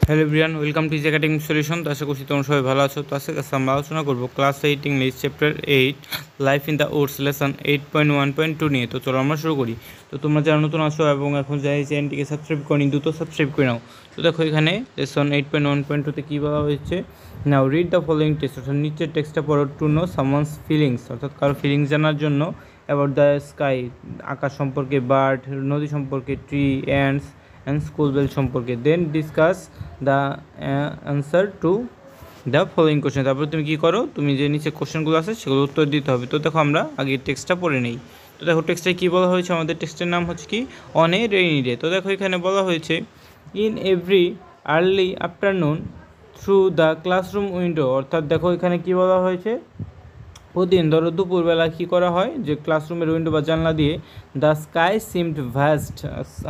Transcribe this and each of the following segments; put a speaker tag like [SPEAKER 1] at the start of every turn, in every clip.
[SPEAKER 1] Hello everyone, welcome to is academic solution. তো আশা করছি তোমরা সবাই ভালো আছো। তো আজকে আমরা আলোচনা করবো class 8 English chapter 8 life in the Woods lesson 8.1.2 নিয়ে। তো চলো আমরা শুরু করি। তো তোমরা যারা নতুন আসো এবং এখন যাই চ্যানেলটিকে সাবস্ক্রাইব করি, দ্রুত সাবস্ক্রাইব করে নাও। তো দেখো এখানে লেসন 8.1.2তে কী বলা হয়েছে, now read the following text, অর্থাৎ নিচের টেক্সটটা পড়ো। টু নো সামওয়ানস ফিলিংস, অর্থাৎ কারো ফিলিংস জানার জন্য। অ্যাবাউট দ্য স্কাই, আকাশ সম্পর্কে, বার্ড, নদী সম্পর্কে, ট্রি, অ্যান্ডস অ্যান্ড স্কুল বেল সম্পর্কে। Then discuss the answer to the following question. তারপরে তুমি কী করো, তুমি যে নিচে কোশ্চেনগুলো আছে সেগুলো উত্তর দিতে হবে। তো দেখো আমরা আগে টেক্সটটা পড়ে নেই। তো দেখো টেক্সটে কী বলা হয়েছে, আমাদের টেক্সটের নাম হচ্ছে কি অন এ রেইনি ডে। তো দেখো এখানে বলা হয়েছে in every early afternoon through the classroom window, অর্থাৎ দেখো এখানে কী বলা হয়েছে, প্রতিদিন ধরো দুপুরবেলা কী করা হয়, যে ক্লাসরুমের উইন্ডো বা জানলা দিয়ে দ্য স্কাই সিমড ভ্যাস্ট,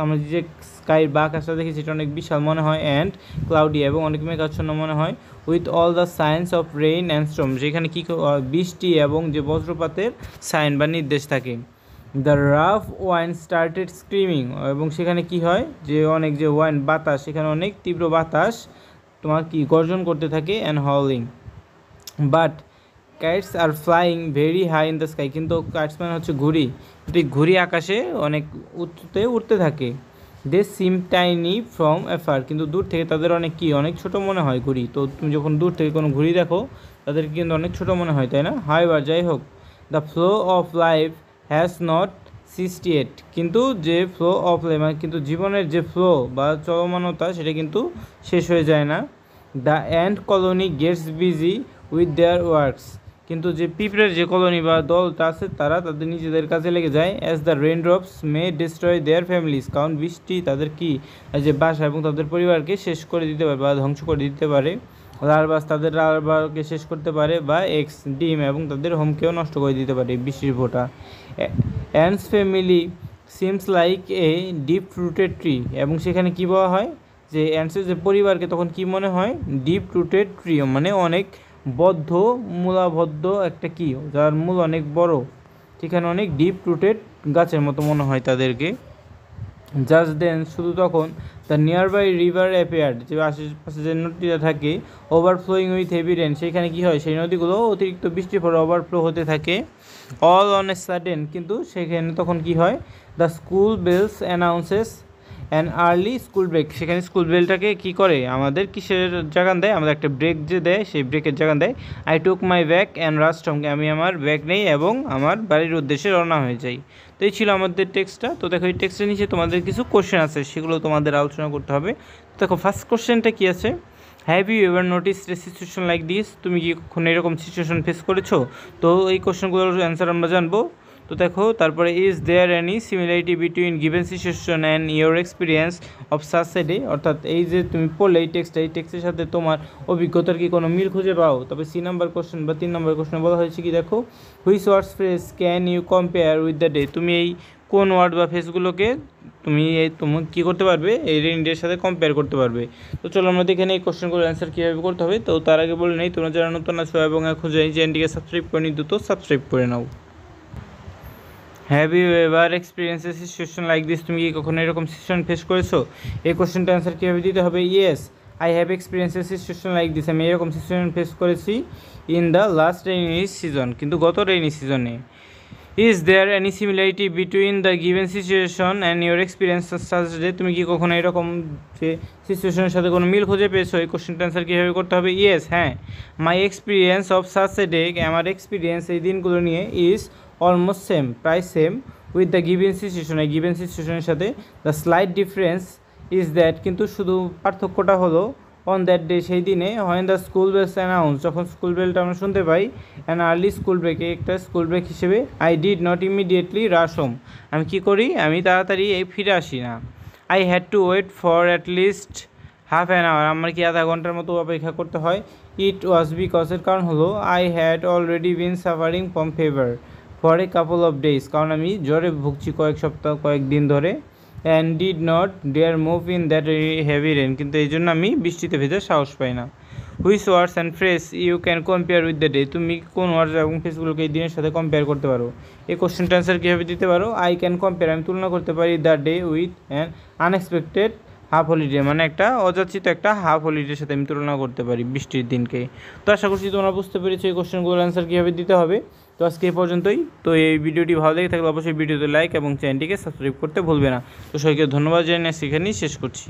[SPEAKER 1] আমরা যে স্কাইয়ের বা আকাশটা দেখি সেটা অনেক বিশাল মনে হয়, অ্যান্ড ক্লাউডি এবং অনেক মেঘাচ্ছন্ন মনে হয়, with all the signs of rain and storm, যেখানে কী বৃষ্টি এবং যে বজ্রপাতের সাইন বা নির্দেশ থাকে। The rough wine started screaming, এবং সেখানে কি হয়, যে অনেক যে ওয়াইন বাতাস, সেখানে অনেক তীব্র বাতাস তোমার কি গর্জন করতে থাকে, and howling. But kites are flying very high in the sky, কিন্তু কাইটস মানে হচ্ছে ঘুড়ি, ঘুড়ি আকাশে অনেক উঁচুতে উঠতে থাকে। They seem tiny from afar, কিন্তু দূর থেকে তাদের অনেক ছোট মনে হয় ঘুড়ি। তো তুমি যখন দূর থেকে কোনো ঘুড়ি দেখো তাদেরকে কিন্তু অনেক ছোট মনে হয়, তাই না? হাইবার, যাই হোক, the flow of life has not ceased, কিন্তু যে ফ্লো অফ লাইফ মানে কিন্তু জীবনের যে ফ্লো বা চলমানতা সেটা কিন্তু শেষ হয়ে যায় না। The ant colony gets busy with their works, কিন্তু যে পিঁপড়ের যে কলোনি বা দলটা আছে তারা তাদের নিজেদের কাজে লেগে যায়। As the rain drops May destroy there families, কারণ বৃষ্টি তাদের কি যে বাসা এবং তাদের পরিবারকে শেষ করে দিতে পারে বা ধ্বংস করে দিতে পারে। লার্ভাস তাদের লার্ভাকে শেষ করতে পারে, বা এক্স ডিম এবং তাদের হোমকেও নষ্ট করে দিতে পারে বৃষ্টির ফোঁটা। Ants family seems like a deep rooted tree, এবং সেখানে কী বলা হয়, যে অ্যান্ডসের যে পরিবারকে তখন কি মনে হয়, ডিপ রুটেড ট্রি মানে অনেক বদ্ধ মূলাবদ্ধ একটা কি, যার মূল অনেক বড়, সেখানে অনেক ডিপ রুটেড গাছের মতো মনে হয় তাদেরকে। জাস্ট দেন, শুধু তখন, the nearby river appeared, যে আশেপাশে যে নদীটা থাকে, ওভারফ্লোয়িং উইথ হেভি রেন, সেইখানে কী হয়, সেই নদীগুলো অতিরিক্ত বৃষ্টির পরে ওভারফ্লো হতে থাকে। অল অন এ সাডেন, কিন্তু সেখানে তখন কি হয়, the school bells announces an early school break, সেখানে স্কুল বেলটাকে কী করে, আমাদের কিসের জাগান দেয়, আমাদের একটা ব্রেক যে দেয়, সেই ব্রেকের জাগান দেয়। I took my bag and rushed home, আমি আমার ব্যাগ নেই এবং আমার বাড়ির উদ্দেশ্যে রওনা হয়ে যাই। তো এই ছিল আমাদের টেক্সটটা। তো দেখো এই টেক্সটের নিচে তোমাদের কিছু কোশ্চেন আছে, সেগুলো তোমাদের আলোচনা করতে হবে। দেখো ফার্স্ট কোশ্চেনটা কী আছে, have you ever notice a situation like this, তুমি কি কখনো এরকম সিচুয়েশন ফেস করেছো? তো এই কোশ্চেনগুলোর অ্যান্সার আমরা জানবো। তো দেখো তারপরে, is there any similarity between given situation and your experience of such a day, অর্থাৎ এই যে তুমি পড়লে এই টেক্সটের সাথে তোমার অভিজ্ঞতার কি কোনো মিল খুঁজে পাও? তবে সি নাম্বার কোশ্চেন বা 3 নম্বর কোশ্চেন বলা হয়েছে কি, দেখো which words phrase can you compare with the day, তুমি এই কোন ওয়ার্ড বা ফ্রেজগুলোকে তুমি কী করতে পারবে, এই রেইনি ডের সাথে কম্পেয়ার করতে পারবে। তো চলো আমরা দেখে এই কোশ্চেনগুলোর অ্যান্সার কীভাবে করতে হবে। তো তার আগে বলে নেই, তোমরা যারা নতুন আছো এবং এখন এই চ্যানেলটিকে সাবস্ক্রাইব করে নি, দ্রুত সাবস্ক্রাইব করে নাও। Have you ever experience a situation like this, তুমি কি কখনো এরকম সিচুয়েশন ফেস করেছো? এই কোশ্চেনটা অ্যান্সার কীভাবে দিতে হবে, yes I have experience a situation like this, আমি এরকম সিচুয়েশন ফেস করেছি in the last rainy season, কিন্তু গত রেইনি সিজনে। Is there any similarity between the given situation and your experience such day, তুমি কি কখনো এরকম যে সিচুয়েশনের সাথে কোনো মিল খুঁজে পেয়েছো? এই কোশ্চেনটা অ্যান্সার কীভাবে করতে হবে, ইয়েস হ্যাঁ, my experience of such a day, আমার এক্সপিরিয়েন্স এই দিনগুলো নিয়ে, ইজ অলমোস্ট সেম, প্রায় same, with the given situation, এই গিভেন সিচুয়েশনের সাথে। The slight difference is that, কিন্তু শুধু পার্থক্যটা হলো, অন দ্যাট ডে, সেই দিনে, when the school bells announce, যখন স্কুল বেলটা আমরা শুনতে পাই, অ্যান আর্লি স্কুল ব্রেক, একটা স্কুল ব্রেক হিসেবে, I did not immediately rush home, আমি কী করি, আমি তাড়াতাড়ি ফিরে আসি না। I had to wait for at least half an hour, আমার কি আধা ঘন্টার মতো অপেক্ষা করতে হয়। ইট ওয়াজ বিকজ, এর কারণ হলো, I had already been suffering from fever for a couple of days, কারণ আমি জ্বরে ভুগছি কয়েকদিন ধরে। And did not dare move in that heavy rain, কিন্তু এই জন্য আমি বৃষ্টিতে ভেজার সাহস পাই না। Which words and phrase you can compare with the day, তুমি কোন ওয়ার্ডস এবং ফ্রেজগুলোকে এই দিনের সাথে কম্পেয়ার করতে পারো? এই কোশ্চেনটা অ্যান্সার কীভাবে দিতে পারো, আই ক্যান কম্পেয়ার, আমি তুলনা করতে পারি the day with an unexpected half holiday মানে একটা অযাচিত একটা হাফ হলিডের সাথে আমি তুলনা করতে পারি বৃষ্টির দিনকে। তো আশা করছি তোমরা বুঝতে পেরেছো এই কোশ্চেনগুলোর অ্যান্সার কীভাবে দিতে হবে। তো আজকে এই পর্যন্তই। তো এই ভিডিওটি ভালো লেগে থাকলে অবশ্যই ভিডিওতে লাইক এবং চ্যানেলটিকে সাবস্ক্রাইব করতে ভুলবে না। তো সবাইকে ধন্যবাদ জানিয়ে সেখানেই শেষ করছি।